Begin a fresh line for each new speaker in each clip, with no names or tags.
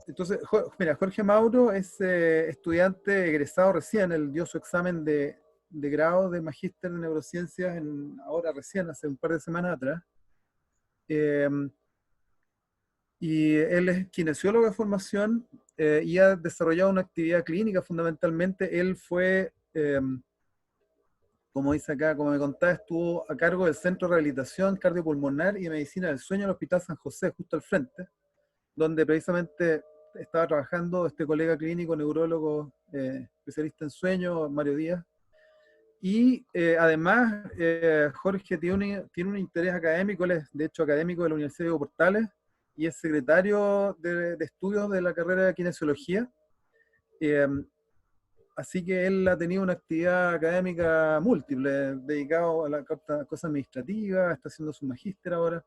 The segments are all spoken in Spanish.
Entonces, mira, Jorge Mauro es estudiante egresado recién, él dio su examen de grado de magíster en neurociencias ahora recién, hace un par de semanas atrás. Eh, y él es kinesiólogo de formación y ha desarrollado una actividad clínica fundamentalmente. Él fue, como dice acá, como me contaba, estuvo a cargo del Centro de Rehabilitación Cardiopulmonar y Medicina del Sueño del Hospital San José, justo al frente, donde precisamente estaba trabajando este colega clínico, neurólogo, especialista en sueño, Mario Díaz. Y además, Jorge tiene un interés académico, él es de hecho académico de la Universidad de Diego Portales y es secretario de estudios de la carrera de kinesiología. Eh, Así que él ha tenido una actividad académica múltiple, dedicado a la cosa administrativa, está haciendo su magíster ahora,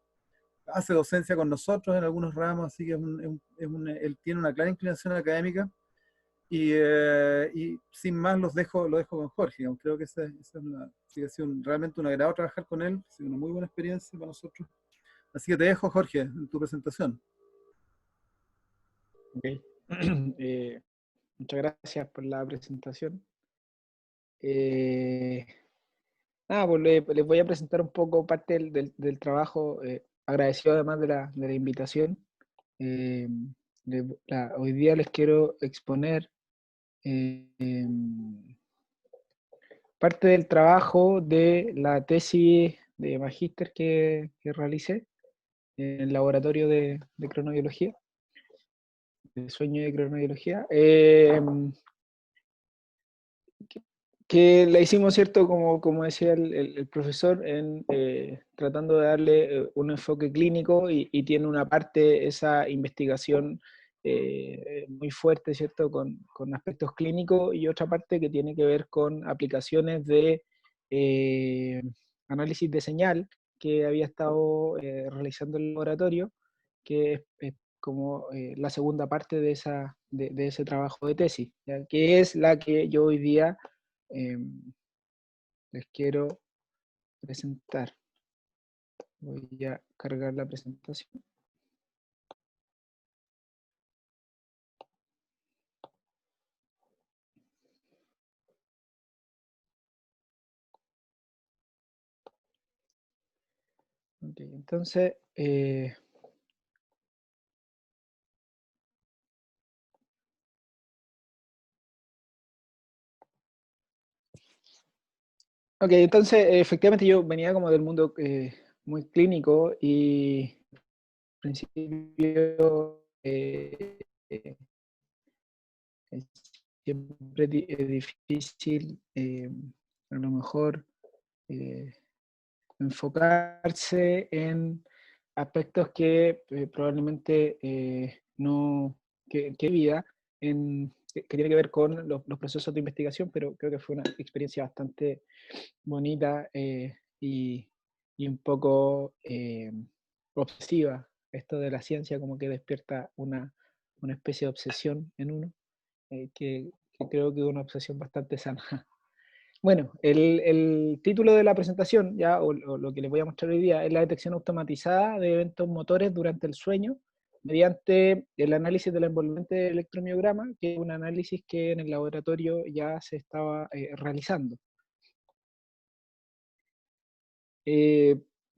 hace docencia con nosotros en algunos ramos, así que él tiene una clara inclinación académica. Y sin más lo dejo con Jorge. Creo que sí, ha sido realmente un agrado trabajar con él, ha sido una muy buena experiencia para nosotros. Así que te dejo, Jorge, en tu presentación.
Ok. Muchas gracias por la presentación. Eh, pues les voy a presentar un poco parte del trabajo, agradecido además de la invitación. Eh, Hoy día les quiero exponer parte del trabajo de la tesis de magíster que realicé en el laboratorio de cronobiología, de sueño y cronobiología. Que la hicimos, ¿cierto? Como decía el profesor, tratando de darle un enfoque clínico y tiene una parte, esa investigación muy fuerte, ¿cierto? Con aspectos clínicos y otra parte que tiene que ver con aplicaciones de eh, análisis de señal que había estado realizando el laboratorio, que es como la segunda parte de ese trabajo de tesis, ¿ya? Que es la que yo hoy día les quiero presentar. Voy a cargar la presentación. Ok, entonces, efectivamente yo venía como del mundo muy clínico y al principio es siempre es difícil a lo mejor eh, enfocarse en aspectos que probablemente no, que vida, que tiene que ver con los procesos de investigación, pero creo que fue una experiencia bastante bonita y un poco obsesiva. Esto de la ciencia como que despierta una especie de obsesión en uno, que creo que es una obsesión bastante sana. Bueno, el título de la presentación, ya, o lo que les voy a mostrar hoy día, es la detección automatizada de eventos motores durante el sueño mediante el análisis del envolvente electromiograma, que es un análisis que en el laboratorio ya se estaba realizando.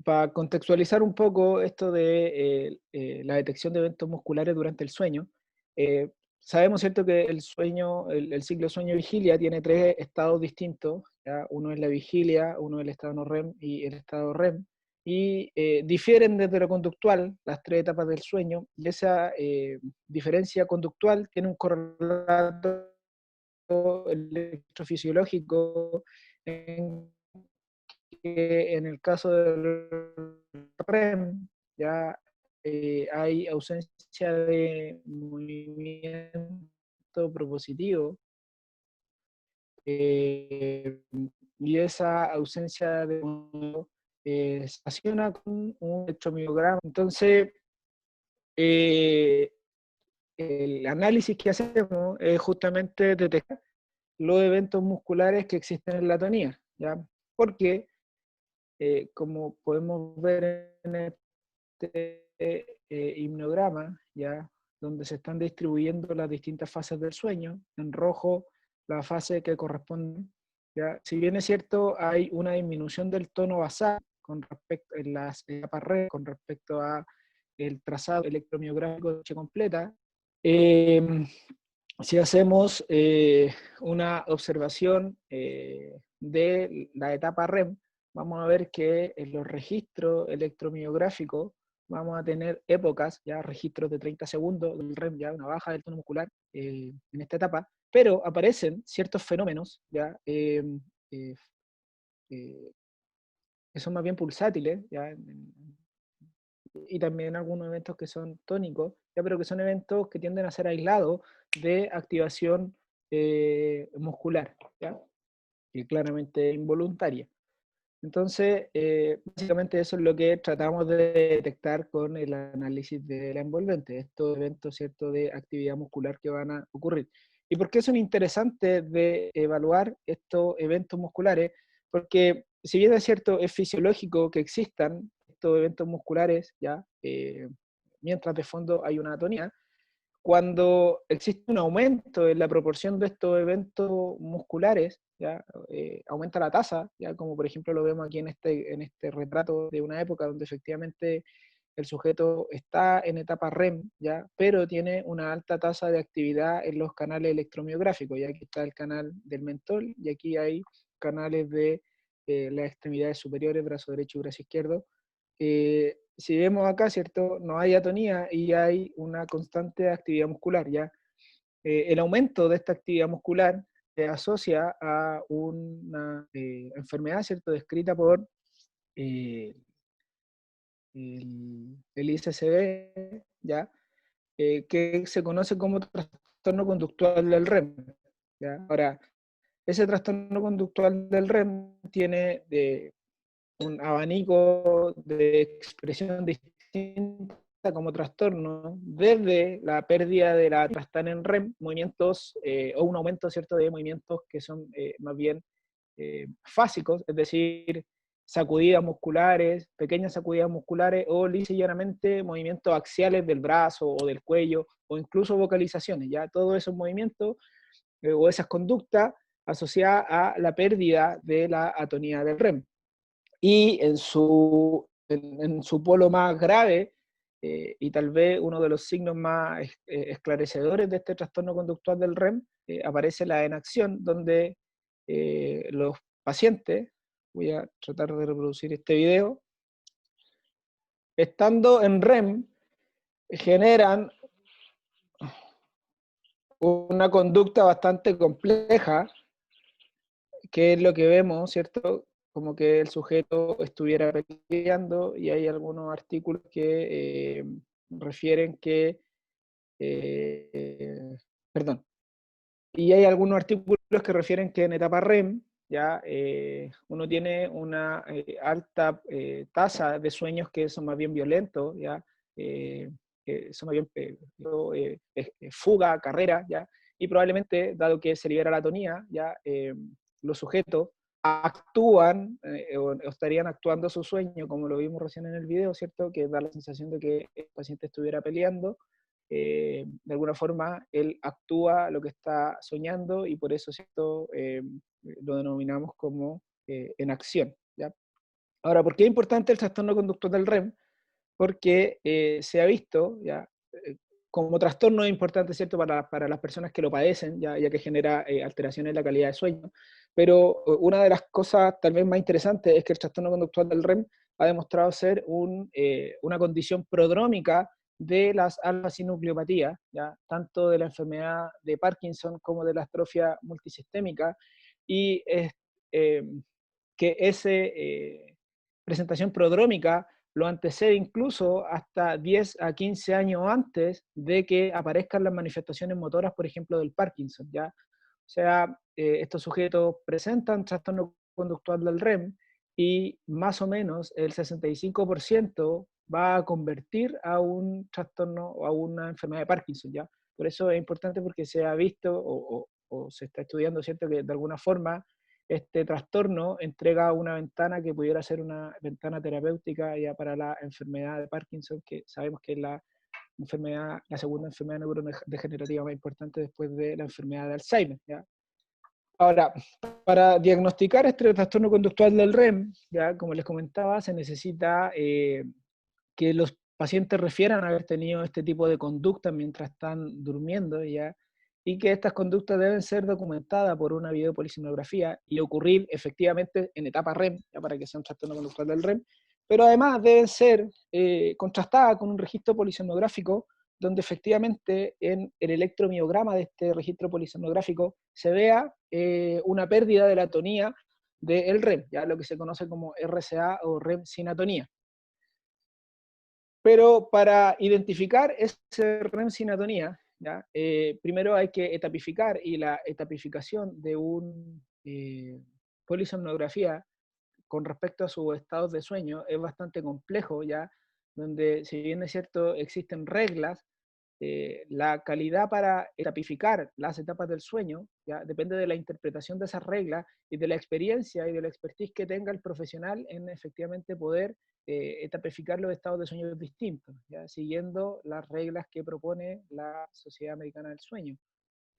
Para contextualizar un poco esto de la detección de eventos musculares durante el sueño, eh, sabemos, ¿cierto?, que el sueño, el ciclo sueño-vigilia tiene tres estados distintos, ¿ya? Uno es la vigilia, uno es el estado no REM y el estado REM, y difieren desde lo conductual, las tres etapas del sueño, y esa diferencia conductual tiene un correlato electrofisiológico en que en el caso del REM ya hay ausencia de movimiento propositivo eh, y esa ausencia de movimiento se relaciona con un electromiograma. Entonces, eh, el análisis que hacemos es justamente detectar los eventos musculares que existen en la atonía, ¿ya? Porque como podemos ver en este himnograma, ¿ya? donde se están distribuyendo las distintas fases del sueño. En rojo, la fase que corresponde. ¿Ya? Si bien es cierto, hay una disminución del tono basal con respecto en las etapas REM, con respecto a el trazado electromiográfico de noche completa. Si hacemos una observación de la etapa REM, vamos a ver que en los registros electromiográficos vamos a tener épocas, ya registros de 30 segundos del REM, ya una baja del tono muscular en esta etapa, pero aparecen ciertos fenómenos ya eh, eh, que son más bien pulsátiles, ya, y también algunos eventos que son tónicos, ya, pero que son eventos que tienden a ser aislados de activación muscular, ¿ya? Y claramente involuntaria. Entonces, básicamente eso es lo que tratamos de detectar con el análisis de la envolvente, estos eventos, ¿cierto?, de actividad muscular que van a ocurrir. ¿Y por qué son interesantes de evaluar estos eventos musculares? Porque si bien es cierto, es fisiológico que existan estos eventos musculares, ¿ya? Mientras de fondo hay una atonía, cuando existe un aumento en la proporción de estos eventos musculares, ¿ya? Aumenta la tasa, ¿ya? Como por ejemplo lo vemos aquí en este retrato de una época donde efectivamente el sujeto está en etapa REM, ¿ya? Pero tiene una alta tasa de actividad en los canales electromiográficos, ya aquí está el canal del mentol y aquí hay canales de las extremidades superiores, brazo derecho y brazo izquierdo. Si vemos acá, ¿cierto? No hay atonía y hay una constante actividad muscular, ¿ya? El aumento de esta actividad muscular se asocia a una enfermedad, ¿cierto? Descrita por eh, el ISSB, ¿ya? Que se conoce como trastorno conductual del REM, ¿ya? Ahora, ese trastorno conductual del REM tiene un abanico de expresión distinta como trastorno, desde la pérdida de la trastan en REM, movimientos o un aumento, ¿cierto?, de movimientos que son más bien fásicos, es decir, sacudidas musculares, pequeñas sacudidas musculares o lisa y llanamente movimientos axiales del brazo o del cuello o incluso vocalizaciones, ya todos esos movimientos o esas conductas asociadas a la pérdida de la atonía del REM. Y en su polo más grave, y tal vez uno de los signos más esclarecedores de este trastorno conductual del REM, aparece la enacción, donde los pacientes, voy a tratar de reproducir este video, estando en REM, generan una conducta bastante compleja, que es lo que vemos, ¿cierto? Como que el sujeto estuviera peleando y hay algunos artículos que refieren que, perdón, y hay algunos artículos que refieren que en etapa REM ya uno tiene una alta tasa de sueños que son más bien violentos, ya que son más bien fuga, carrera, ya, y probablemente, dado que se libera la atonía, ya los sujetos actúan o estarían actuando su sueño, como lo vimos recién en el video, ¿cierto? Que da la sensación de que el paciente estuviera peleando. De alguna forma, él actúa lo que está soñando y por eso, ¿cierto? Lo denominamos como en acción, ¿ya? Ahora, ¿por qué es importante el trastorno conductual del REM? Porque se ha visto, ¿ya? Como trastorno es importante, ¿cierto?, para las personas que lo padecen, ya que genera alteraciones en la calidad de sueño, pero una de las cosas tal vez más interesantes es que el trastorno conductual del REM ha demostrado ser una condición prodrómica de las alfa-sinucleopatías, ¿ya? Tanto de la enfermedad de Parkinson como de la atrofia multisistémica, y es eh, que esa presentación prodrómica lo antecede incluso hasta 10 a 15 años antes de que aparezcan las manifestaciones motoras, por ejemplo, del Parkinson, ¿ya? O sea, estos sujetos presentan trastorno conductual del REM y más o menos el 65% va a convertir a un trastorno o a una enfermedad de Parkinson, ¿ya? Por eso es importante porque se ha visto o se está estudiando, ¿cierto?, que de alguna forma este trastorno entrega una ventana que pudiera ser una ventana terapéutica ya para la enfermedad de Parkinson, que sabemos que es la la segunda enfermedad neurodegenerativa más importante después de la enfermedad de Alzheimer, ¿ya? Ahora, para diagnosticar este trastorno conductual del REM, ya como les comentaba, se necesita que los pacientes refieran haber tenido este tipo de conductas mientras están durmiendo, ¿ya? Y que estas conductas deben ser documentadas por una videopolisinografía y ocurrir efectivamente en etapa REM, ya para que sea un trastorno conductual del REM, pero además deben ser contrastadas con un registro polisonográfico donde efectivamente en el electromiograma de este registro polisonográfico se vea una pérdida de la atonía del REM, ya lo que se conoce como RCA o REM sin atonía. Pero para identificar ese REM sin atonía, ¿ya? Primero hay que etapificar, y la etapificación de un polisomnografía con respecto a sus estados de sueño es bastante complejo, ya, donde si bien es cierto existen reglas, la calidad para etapificar las etapas del sueño ya depende de la interpretación de esas reglas y de la experiencia y de la expertise que tenga el profesional en efectivamente poder etapificar los estados de sueño distintos, ya, siguiendo las reglas que propone la Sociedad Americana del Sueño.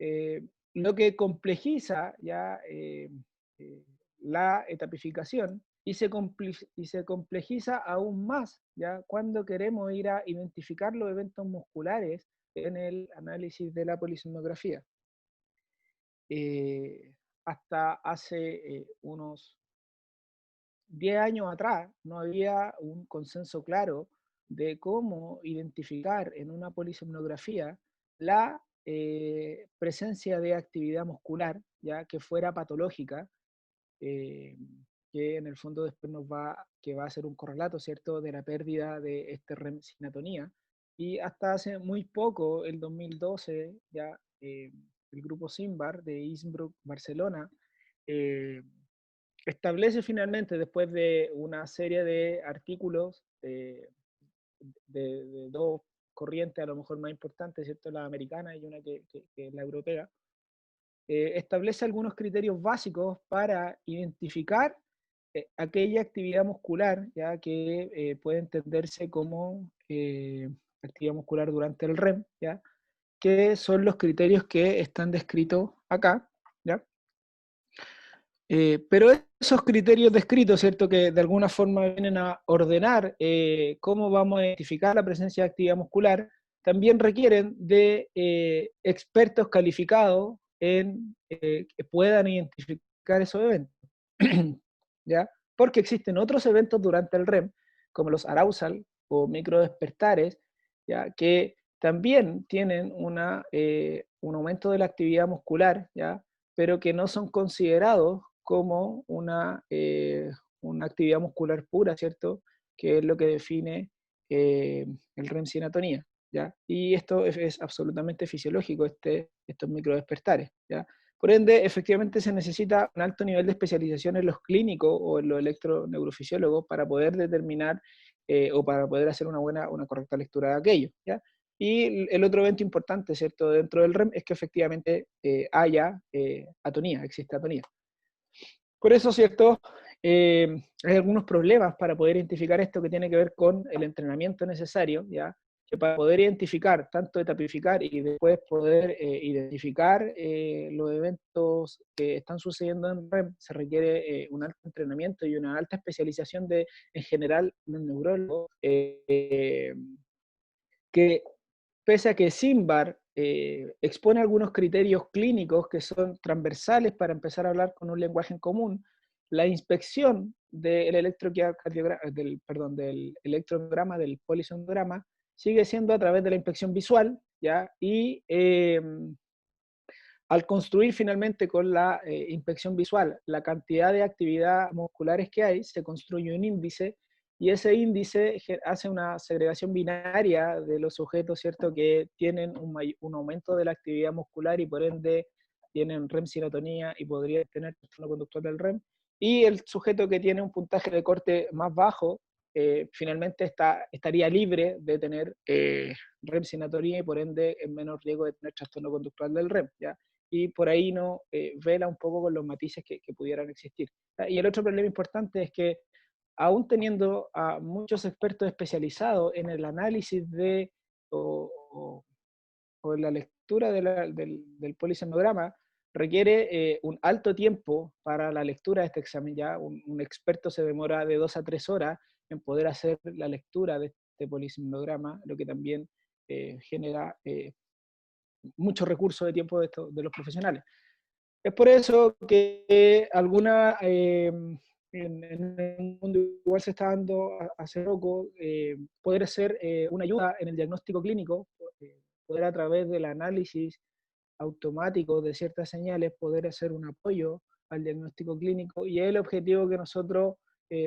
Eh, lo que complejiza ya eh, la etapificación y se complejiza aún más ya cuando queremos ir a identificar los eventos musculares en el análisis de la polisomnografía. Hasta hace unos 10 años atrás no había un consenso claro de cómo identificar en una polisomnografía la presencia de actividad muscular, ya que fuera patológica, eh, que en el fondo después que va a ser un correlato, ¿cierto?, de la pérdida de este REM sin atonía. Y hasta hace muy poco, el 2012, ya el grupo SIMBAR de Innsbruck, Barcelona, eh, establece finalmente, después de una serie de artículos de dos corrientes a lo mejor más importantes, ¿cierto?, la americana y una que es la europea, establece algunos criterios básicos para identificar aquella actividad muscular ya que puede entenderse como actividad muscular durante el REM, ¿ya? Que son los criterios que están descritos acá, ¿ya? Pero esos criterios descritos, ¿cierto?, que de alguna forma vienen a ordenar cómo vamos a identificar la presencia de actividad muscular, también requieren de expertos calificados que puedan identificar esos eventos, ¿ya? Porque existen otros eventos durante el REM, como los arousal o microdespertares, ¿ya? Que también tienen un aumento de la actividad muscular, ¿ya? Pero que no son considerados como una actividad muscular pura, ¿cierto? Que es lo que define el REM sin atonía, ¿ya? Y esto es absolutamente fisiológico, estos microdespertares, ¿ya? Por ende, efectivamente se necesita un alto nivel de especialización en los clínicos o en los electroneurofisiólogos para poder determinar o para poder hacer una correcta lectura de aquello, ¿ya? Y el otro evento importante, ¿cierto?, dentro del REM es que efectivamente haya atonía, existe atonía. Por eso, ¿cierto? Hay algunos problemas para poder identificar esto que tiene que ver con el entrenamiento necesario, ¿ya? Que para poder identificar, tanto etapificar y después poder identificar los eventos que están sucediendo en REM, se requiere un alto entrenamiento y una alta especialización en general, los neurólogos, que pese a que SIMBAR expone algunos criterios clínicos que son transversales para empezar a hablar con un lenguaje en común, la inspección del del electrograma, del polisonograma, sigue siendo a través de la inspección visual, ¿ya? Y al construir finalmente con la inspección visual la cantidad de actividades musculares que hay, se construye un índice y ese índice hace una segregación binaria de los sujetos, ¿cierto?, que tienen un aumento de la actividad muscular y por ende tienen REM serotonía y podrían tener trastorno conductual del REM, y el sujeto que tiene un puntaje de corte más bajo finalmente estaría libre de tener REM serotonía y por ende en menor riesgo de tener trastorno conductual del REM, ¿ya? Y por ahí no vela un poco con los matices que pudieran existir. Y el otro problema importante es que aún teniendo a muchos expertos especializados en el análisis de o la lectura del polisomnograma requiere un alto tiempo para la lectura de este examen. Ya un experto se demora de 2 a 3 horas en poder hacer la lectura de este polisomnograma, lo que también genera mucho recurso de tiempo de los profesionales. Es por eso que en el mundo igual se está dando hace poco poder hacer una ayuda en el diagnóstico clínico, poder a través del análisis automático de ciertas señales, poder hacer un apoyo al diagnóstico clínico, y el objetivo que nosotros,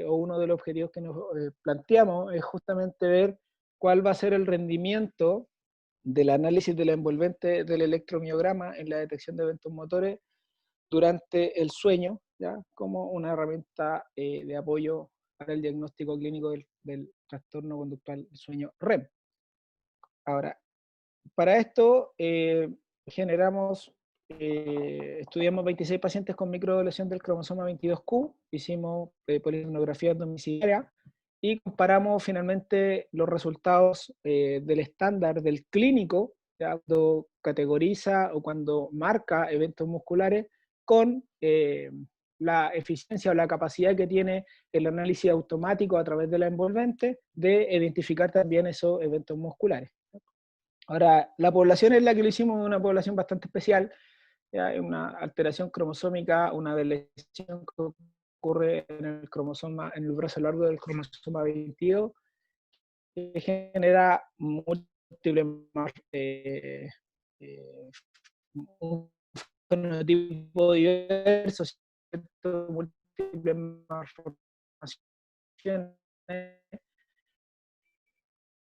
o uno de los objetivos que nos planteamos, es justamente ver cuál va a ser el rendimiento del análisis de la envolvente del electromiograma en la detección de eventos motores durante el sueño, ¿ya? Como una herramienta de apoyo para el diagnóstico clínico del trastorno conductual del sueño REM. Ahora, para esto estudiamos 26 pacientes con microdeleción del cromosoma 22q, hicimos polisomnografía domiciliaria y comparamos finalmente los resultados del estándar del clínico, ¿ya? Cuando categoriza o cuando marca eventos musculares, con la eficiencia o la capacidad que tiene el análisis automático a través de la envolvente de identificar también esos eventos musculares. Ahora, la población en la que lo hicimos es una población bastante especial, ¿ya? Es una alteración cromosómica, una lesión que ocurre en el cromosoma, en el brazo largo del cromosoma 22, que genera múltiples un fenotipo diverso, ¿cierto? Múltiples malformaciones.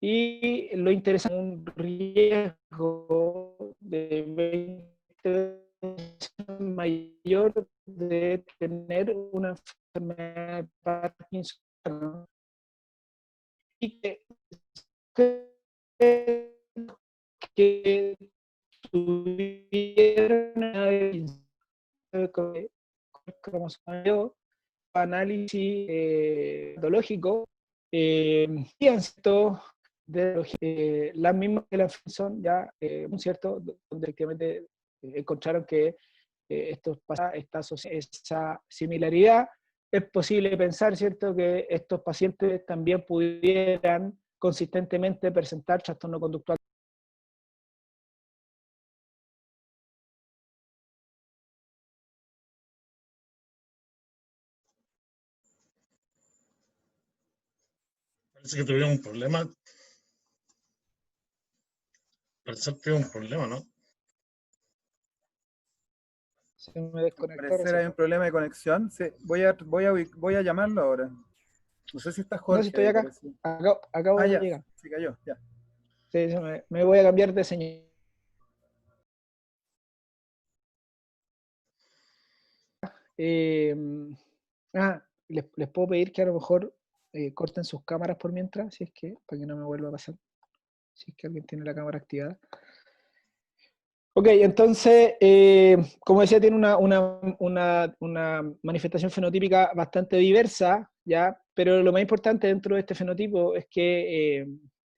Y lo interesante, un riesgo de 20 veces mayor de tener una enfermedad de Parkinson, ¿no? Y que tuvieron cromosoma análisis patológico, cierto de las mismas que la son ya un cierto, donde efectivamente encontraron que esto pasa, esa similaridad. Es posible pensar, ¿cierto?, que estos pacientes también pudieran consistentemente presentar trastorno conductual.
Parece que tuvieron un problema. Parece que hubo un problema, ¿no?
Se me
Al
desconectó
parecer hay
recién.
un problema de conexión. Sí, voy a llamarlo ahora. No sé si está
No, si
Jorge
estoy
ahí,
acá,
parece.
acabo
Ah,
de
ya,
llegar.
se cayó, ya.
Sí, me voy a cambiar de señal. Eh, les puedo pedir que a lo mejor corten sus cámaras por mientras, si es que, para que no me vuelva a pasar, si es que alguien tiene la cámara activada. Ok, entonces, como decía, tiene una manifestación fenotípica bastante diversa, ¿ya? Pero lo más importante dentro de este fenotipo es que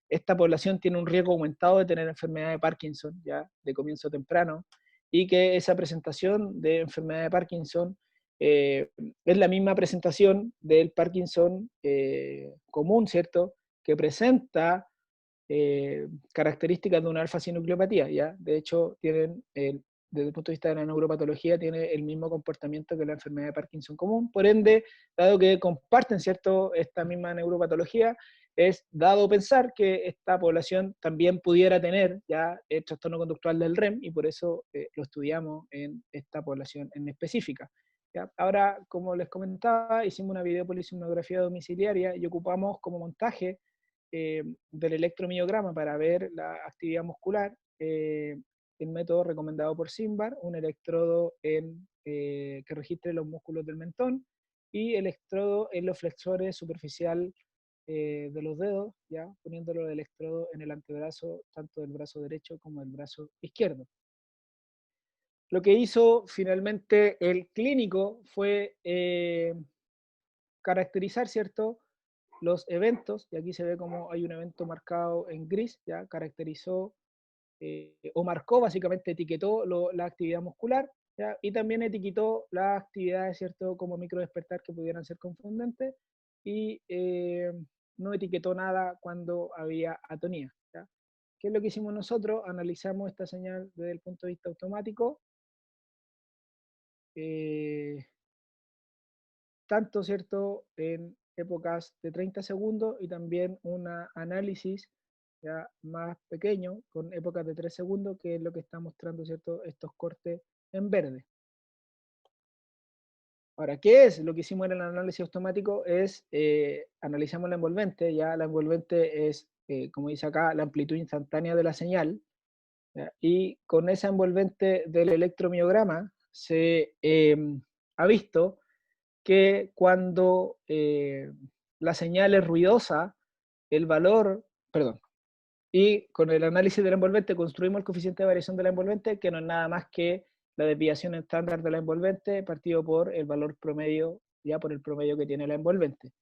esta población tiene un riesgo aumentado de tener enfermedad de Parkinson, ¿ya? De comienzo temprano, y que esa presentación de enfermedad de Parkinson es la misma presentación del Parkinson común, ¿cierto? Que presenta características de una alfa-sinucleopatía, ¿ya? De hecho, tienen, desde el punto de vista de la neuropatología, tiene el mismo comportamiento que la enfermedad de Parkinson común. Por ende, dado que comparten, ¿cierto?, esta misma neuropatología, es dado pensar que esta población también pudiera tener ya el trastorno conductual del REM, y por eso lo estudiamos en esta población en específica. ¿Ya? Ahora, como les comentaba, hicimos una videopolisomnografía domiciliaria y ocupamos como montaje del electromiograma para ver la actividad muscular, el método recomendado por Simbar, un electrodo que registre los músculos del mentón y electrodo en los flexores superficial de los dedos, ya poniéndolo el electrodo en el antebrazo, tanto del brazo derecho como del brazo izquierdo. Lo que hizo finalmente el clínico fue caracterizar, ¿cierto?, los eventos, y aquí se ve como hay un evento marcado en gris, ya caracterizó o marcó, básicamente etiquetó la actividad muscular, ¿ya? Y también etiquetó las actividades, ¿cierto?, como microdespertar que pudieran ser confundentes, y no etiquetó nada cuando había atonía, ¿ya? ¿Qué es lo que hicimos nosotros? Analizamos esta señal desde el punto de vista automático, tanto, ¿cierto?, en épocas de 30 segundos y también un análisis ya más pequeño con épocas de 3 segundos, que es lo que está mostrando, ¿cierto?, estos cortes en verde. Ahora, ¿qué es lo que hicimos en el análisis automático? Es, analizamos la envolvente, ya la envolvente es, como dice acá, la amplitud instantánea de la señal, ¿ya? Y con esa envolvente del electromiograma se ha visto que cuando la señal es ruidosa, el valor, perdón, y con el análisis de la envolvente construimos el coeficiente de variación de la envolvente, que no es nada más que la desviación estándar de la envolvente partido por el valor promedio, ya por el promedio que tiene la envolvente.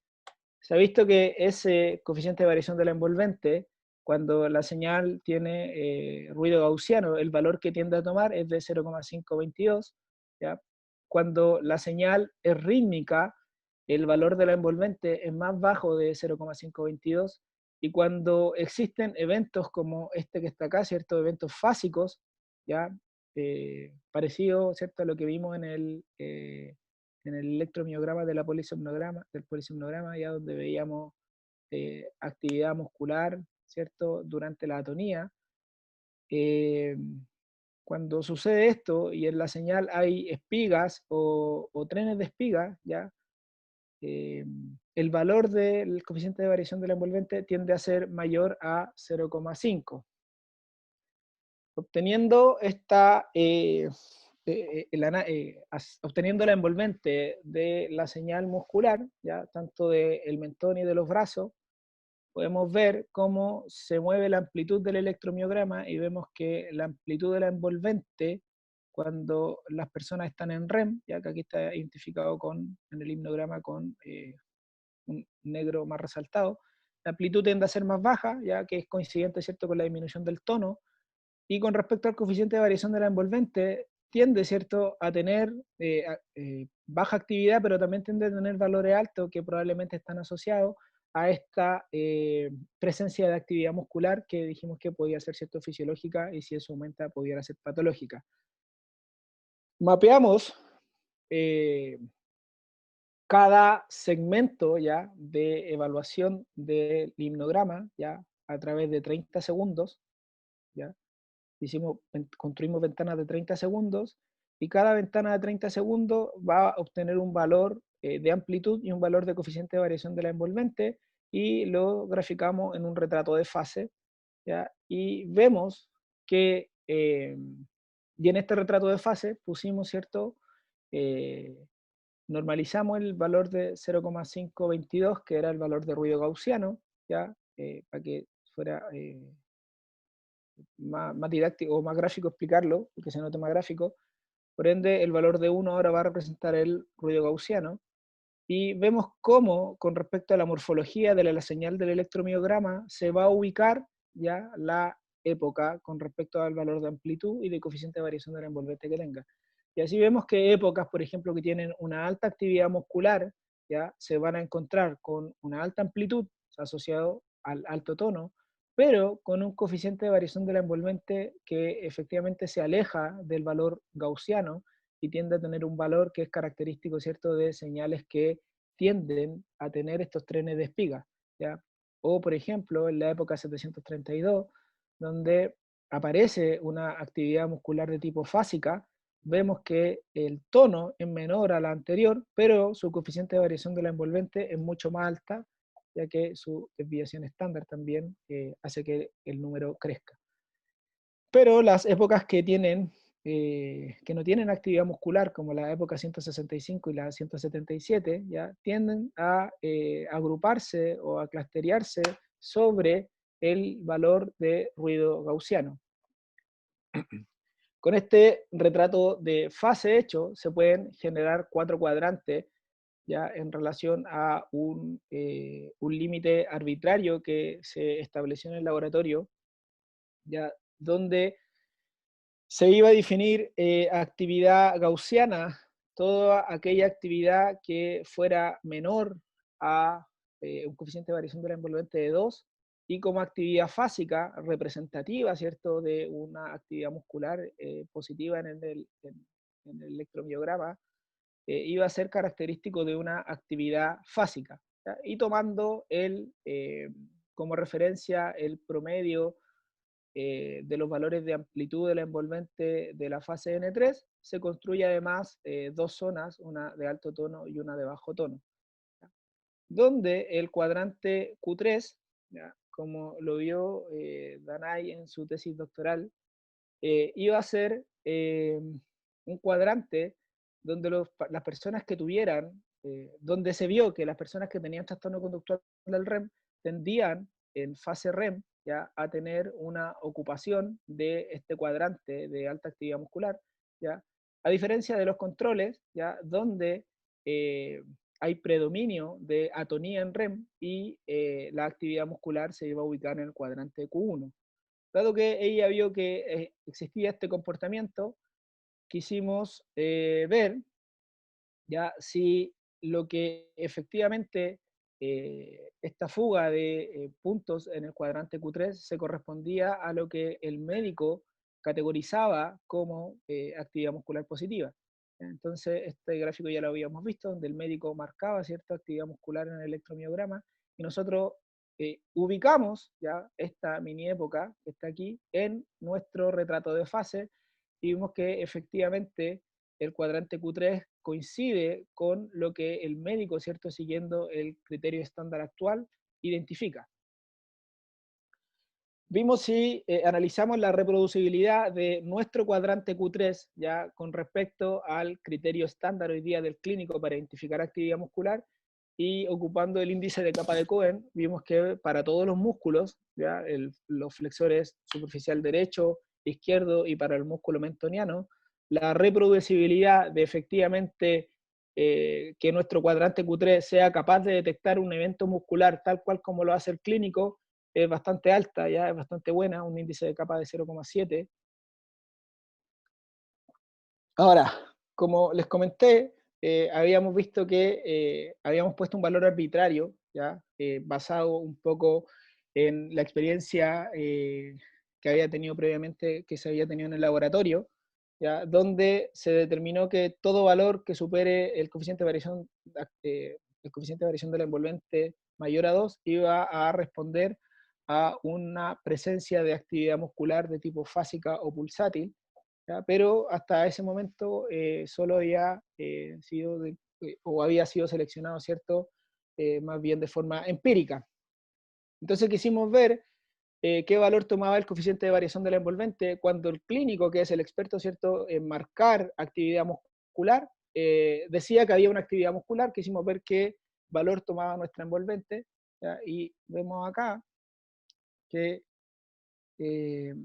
Se ha visto que ese coeficiente de variación de la envolvente, cuando la señal tiene ruido gaussiano, el valor que tiende a tomar es de 0,522, ¿ya? Cuando la señal es rítmica, el valor de la envolvente es más bajo de 0,522, y cuando existen eventos como este que está acá, ¿cierto?, eventos fásicos, ¿ya? Parecido, ¿cierto?, a lo que vimos en el electromiograma de del polisomnograma, ya donde veíamos actividad muscular, ¿cierto?, durante la atonía. Eh, Cuando sucede esto y en la señal hay espigas o trenes de espigas, ¿ya? Eh, el valor del coeficiente de variación de la envolvente tiende a ser mayor a 0,5. Obteniendo obteniendo la envolvente de la señal muscular, ya tanto del mentón y de los brazos, podemos ver cómo se mueve la amplitud del electromiograma y vemos que la amplitud de la envolvente cuando las personas están en REM, ya que aquí está identificado en el himnograma con un negro más resaltado, la amplitud tiende a ser más baja, ya que es coincidente, ¿cierto?, con la disminución del tono, y con respecto al coeficiente de variación de la envolvente, tiende, ¿cierto?, a tener baja actividad, pero también tiende a tener valores altos que probablemente están asociados a esta presencia de actividad muscular que dijimos que podía ser, ¿cierto?, fisiológica, y si eso aumenta pudiera ser patológica. Mapeamos cada segmento ya de evaluación del himnograma ya a través de 30 segundos, ¿ya? Construimos ventanas de 30 segundos, y cada ventana de 30 segundos va a obtener un valor de amplitud y un valor de coeficiente de variación de la envolvente, y lo graficamos en un retrato de fase, ¿ya? Y vemos que, y en este retrato de fase pusimos, ¿cierto? Normalizamos el valor de 0,522, que era el valor de ruido gaussiano, ¿ya? Para que fuera más didáctico o más gráfico explicarlo, que se note más gráfico. Por ende, el valor de 1 ahora va a representar el ruido gaussiano, y vemos cómo, con respecto a la morfología de la señal del electromiograma, se va a ubicar ya la época con respecto al valor de amplitud y de coeficiente de variación de la envolvente que tenga. Y así vemos que épocas, por ejemplo, que tienen una alta actividad muscular, ya se van a encontrar con una alta amplitud asociado al alto tono, pero con un coeficiente de variación de la envolvente que efectivamente se aleja del valor gaussiano y tiende a tener un valor que es característico, ¿cierto?, de señales que tienden a tener estos trenes de espiga, ¿ya? O, por ejemplo, en la época 732, donde aparece una actividad muscular de tipo fásica, vemos que el tono es menor a la anterior, pero su coeficiente de variación de la envolvente es mucho más alta, ya que su desviación estándar también hace que el número crezca. Pero las épocas que no tienen actividad muscular, como la época 165 y la 177, ya tienden a agruparse o a clusteriarse sobre el valor de ruido gaussiano. Con este retrato de fase hecho, se pueden generar 4 cuadrantes ya en relación a un límite arbitrario que se estableció en el laboratorio, ya donde se iba a definir actividad gaussiana, toda aquella actividad que fuera menor a un coeficiente de variación de la envolvente de 2, y como actividad fásica representativa, ¿cierto?, de una actividad muscular positiva en el electromiograma, iba a ser característico de una actividad fásica, ¿ya? Y tomando como referencia el promedio de los valores de amplitud de la envolvente de la fase N3, se construye además dos zonas, una de alto tono y una de bajo tono, ¿ya? Donde el cuadrante Q3, ¿ya?, como lo vio Danay en su tesis doctoral, iba a ser un cuadrante donde las personas que tuvieran, donde se vio que las personas que tenían trastorno conductual del REM tendían en fase REM, ¿ya?, a tener una ocupación de este cuadrante de alta actividad muscular, ¿ya?, a diferencia de los controles, ¿ya?, donde hay predominio de atonía en REM y la actividad muscular se iba a ubicar en el cuadrante Q1. Dado que ella vio que existía este comportamiento, quisimos ver ya si lo que efectivamente esta fuga de puntos en el cuadrante Q3 se correspondía a lo que el médico categorizaba como actividad muscular positiva. Entonces, este gráfico ya lo habíamos visto, donde el médico marcaba cierta actividad muscular en el electromiograma, y nosotros ubicamos ya esta mini época que está aquí en nuestro retrato de fase, y vimos que efectivamente el cuadrante Q3 coincide con lo que el médico, ¿cierto?, siguiendo el criterio estándar actual, identifica. Vimos si analizamos la reproducibilidad de nuestro cuadrante Q3 ya con respecto al criterio estándar hoy día del clínico para identificar actividad muscular, y ocupando el índice de capa de Cohen, vimos que para todos los músculos, ya los flexores superficial derecho, izquierdo, y para el músculo mentoniano, la reproducibilidad de efectivamente que nuestro cuadrante Q3 sea capaz de detectar un evento muscular tal cual como lo hace el clínico es bastante alta, ya es bastante buena, un índice de capa de 0,7. Ahora, como les comenté, habíamos visto que habíamos puesto un valor arbitrario, ¿ya? Basado un poco en la experiencia que había tenido previamente, que se había tenido en el laboratorio, ¿ya?, donde se determinó que todo valor que supere el coeficiente de variación de la envolvente mayor a 2 iba a responder a una presencia de actividad muscular de tipo fásica o pulsátil, ¿ya? Pero hasta ese momento solo había o había sido seleccionado, ¿cierto?, más bien de forma empírica. Entonces quisimos ver qué valor tomaba el coeficiente de variación de la envolvente cuando el clínico, que es el experto, ¿cierto?, en marcar actividad muscular, decía que había una actividad muscular. Quisimos ver qué valor tomaba nuestra envolvente, ¿ya? Y vemos acá que eh,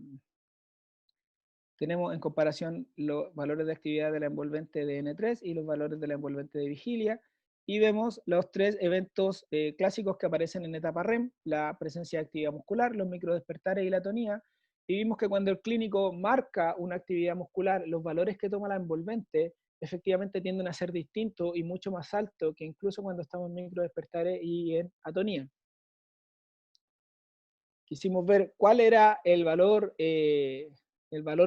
tenemos en comparación los valores de actividad de la envolvente de N3 y los valores de la envolvente de vigilia, y vemos los tres eventos clásicos que aparecen en etapa REM: la presencia de actividad muscular, los microdespertares y la atonía. Y vimos que cuando el clínico marca una actividad muscular, los valores que toma la envolvente efectivamente tienden a ser distintos y mucho más altos que incluso cuando estamos en microdespertares y en atonía. Quisimos ver cuál era el valor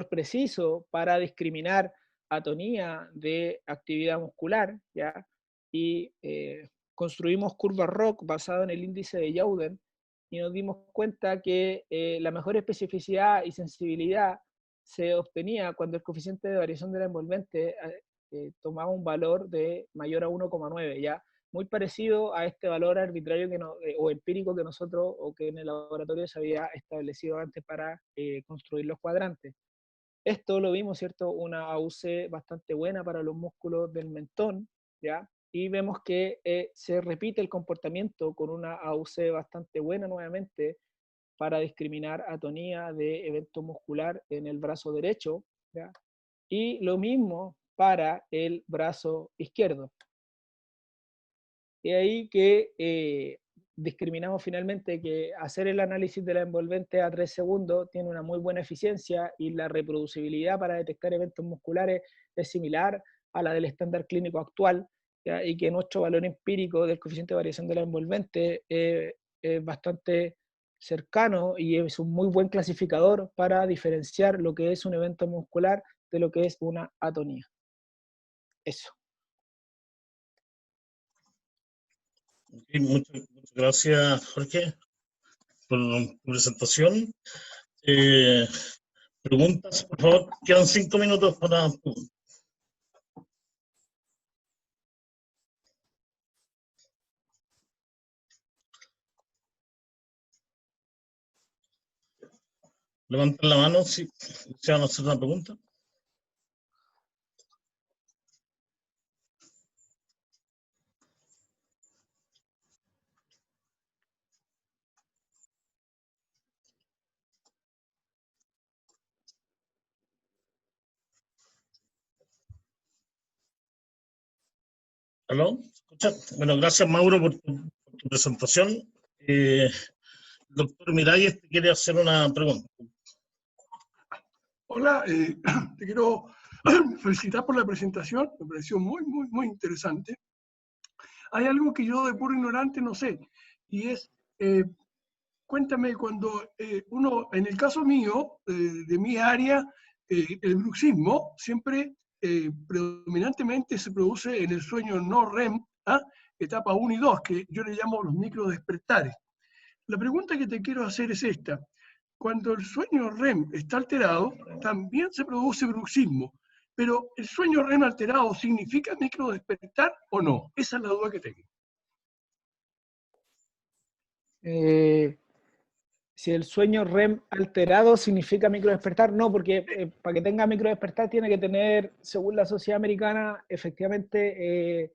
preciso para discriminar atonía de actividad muscular, ¿ya? Y construimos curvas ROC basado en el índice de Youden, y nos dimos cuenta que la mejor especificidad y sensibilidad se obtenía cuando el coeficiente de variación de la envolvente tomaba un valor de mayor a 1,9, ¿ya? Muy parecido a este valor arbitrario o empírico que nosotros, o que en el laboratorio se había establecido antes para construir los cuadrantes. Esto lo vimos, ¿cierto?, una AUC bastante buena para los músculos del mentón, ¿ya? Y vemos que se repite el comportamiento con una AUC bastante buena nuevamente para discriminar atonía de evento muscular en el brazo derecho, ¿ya? Y lo mismo para el brazo izquierdo. y ahí que discriminamos finalmente que hacer el análisis de la envolvente a 3 segundos tiene una muy buena eficiencia y la reproducibilidad para detectar eventos musculares es similar a la del estándar clínico actual, ¿ya? Y que nuestro valor empírico del coeficiente de variación de la envolvente es bastante cercano y es un muy buen clasificador para diferenciar lo que es un evento muscular de lo que es una atonía. Eso.
Ok, muchas gracias, Jorge, por tu presentación. Eh, preguntas, por favor. Quedan 5 minutos para preguntas. Levanten la mano si desean hacer una pregunta. ¿Aló? ¿Escucha? Bueno, gracias, Mauro, por tu presentación. El doctor Miralles te quiere hacer una pregunta.
Hola, te quiero felicitar por la presentación, me pareció muy interesante. Hay algo que yo de puro ignorante no sé, y es, cuéntame cuando uno, en el caso mío, de mi área, el bruxismo siempre predominantemente se produce en el sueño no REM, ¿ah? Etapa 1 y 2, que yo le llamo los microdespertares. La pregunta que te quiero hacer es esta. Cuando el sueño REM está alterado, también se produce bruxismo. Pero ¿el sueño REM alterado significa microdespertar o no? Esa es la duda que tengo.
Si el sueño REM alterado significa microdespertar, no, porque para que tenga microdespertar tiene que tener, según la sociedad americana, efectivamente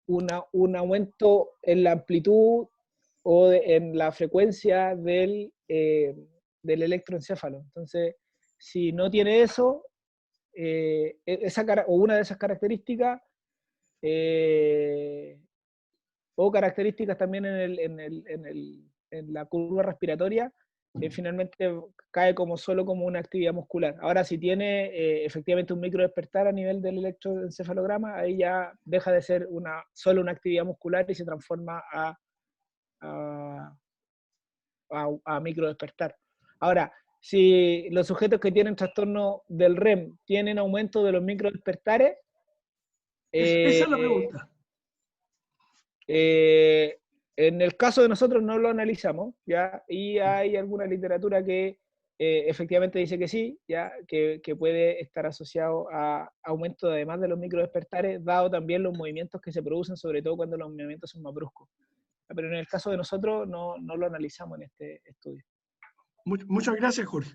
un aumento en la amplitud o en la frecuencia del electroencéfalo. Entonces, si no tiene eso, o una de esas características, o características también en la curva respiratoria, finalmente cae solo como una actividad muscular. Ahora, si tiene efectivamente un microdespertar a nivel del electroencefalograma, ahí ya deja de ser solo una actividad muscular y se transforma a microdespertar. Ahora, si los sujetos que tienen trastorno del REM tienen aumento de los microdespertares,
Esa es la pregunta.
En el caso de nosotros no lo analizamos, ¿ya? Y hay alguna literatura que efectivamente dice que sí, ¿ya? Que puede estar asociado a aumento además de los microdespertares, dado también los movimientos que se producen, sobre todo cuando los movimientos son más bruscos. Pero en el caso de nosotros no lo analizamos en este estudio.
Muchas gracias, Jorge.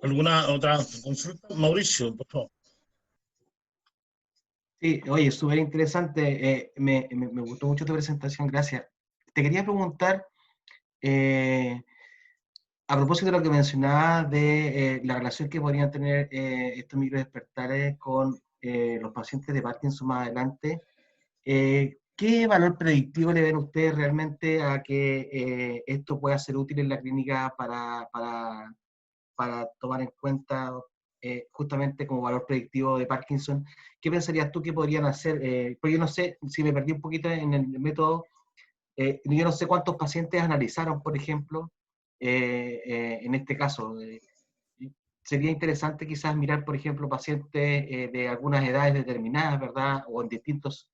¿Alguna otra consulta? Mauricio, por favor.
Sí, oye, súper interesante. Me gustó mucho tu presentación, gracias. Te quería preguntar, a propósito de lo que mencionabas de la relación que podrían tener estos microdespertares con los pacientes de Parkinson más adelante, ¿qué valor predictivo le ven ustedes realmente a que esto pueda ser útil en la clínica para tomar en cuenta justamente como valor predictivo de Parkinson? ¿Qué pensarías tú que podrían hacer? Porque yo no sé, si me perdí un poquito en el método, yo no sé cuántos pacientes analizaron, por ejemplo, en este caso. Sería interesante quizás mirar, por ejemplo, pacientes de algunas edades determinadas, ¿verdad? O en distintos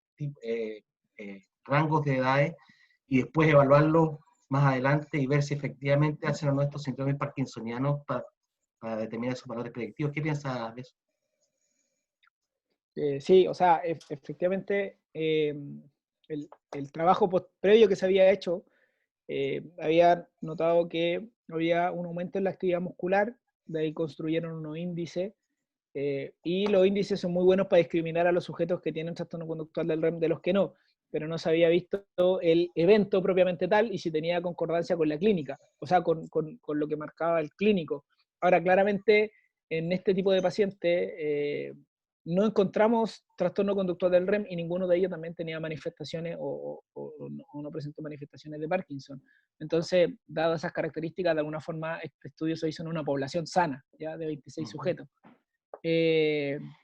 rangos de edades, y después evaluarlos más adelante y ver si efectivamente hacen o no estos síndromes parkinsonianos para determinar sus valores predictivos. ¿Qué piensas de eso?
Sí, o sea, efectivamente, el trabajo previo que se había hecho, había notado que había un aumento en la actividad muscular, de ahí construyeron unos índices, y los índices son muy buenos para discriminar a los sujetos que tienen trastorno conductual del REM de los que no, pero no se había visto el evento propiamente tal y si tenía concordancia con la clínica, o sea, con lo que marcaba el clínico. Ahora, claramente, en este tipo de pacientes no encontramos trastorno conductual del REM y ninguno de ellos también tenía manifestaciones o no presentó manifestaciones de Parkinson. Entonces, dadas esas características, de alguna forma este estudio se hizo en una población sana, ya de 26 sujetos.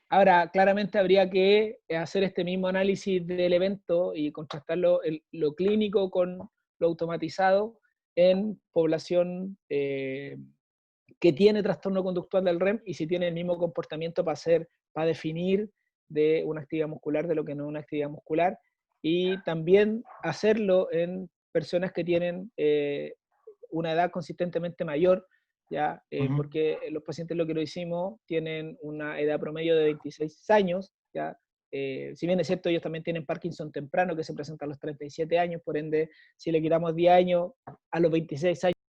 Ahora, claramente habría que hacer este mismo análisis del evento y contrastarlo lo clínico con lo automatizado en población que tiene trastorno conductual del REM y si tiene el mismo comportamiento para definir de una actividad muscular de lo que no es una actividad muscular, y también hacerlo en personas que tienen una edad consistentemente mayor, ¿ya? Porque los pacientes, lo que lo hicimos, tienen una edad promedio de 26 años, ¿ya? Si bien es cierto, ellos también tienen Parkinson temprano, que se presenta a los 37 años, por ende, si le quitamos 10 años, a los 26 años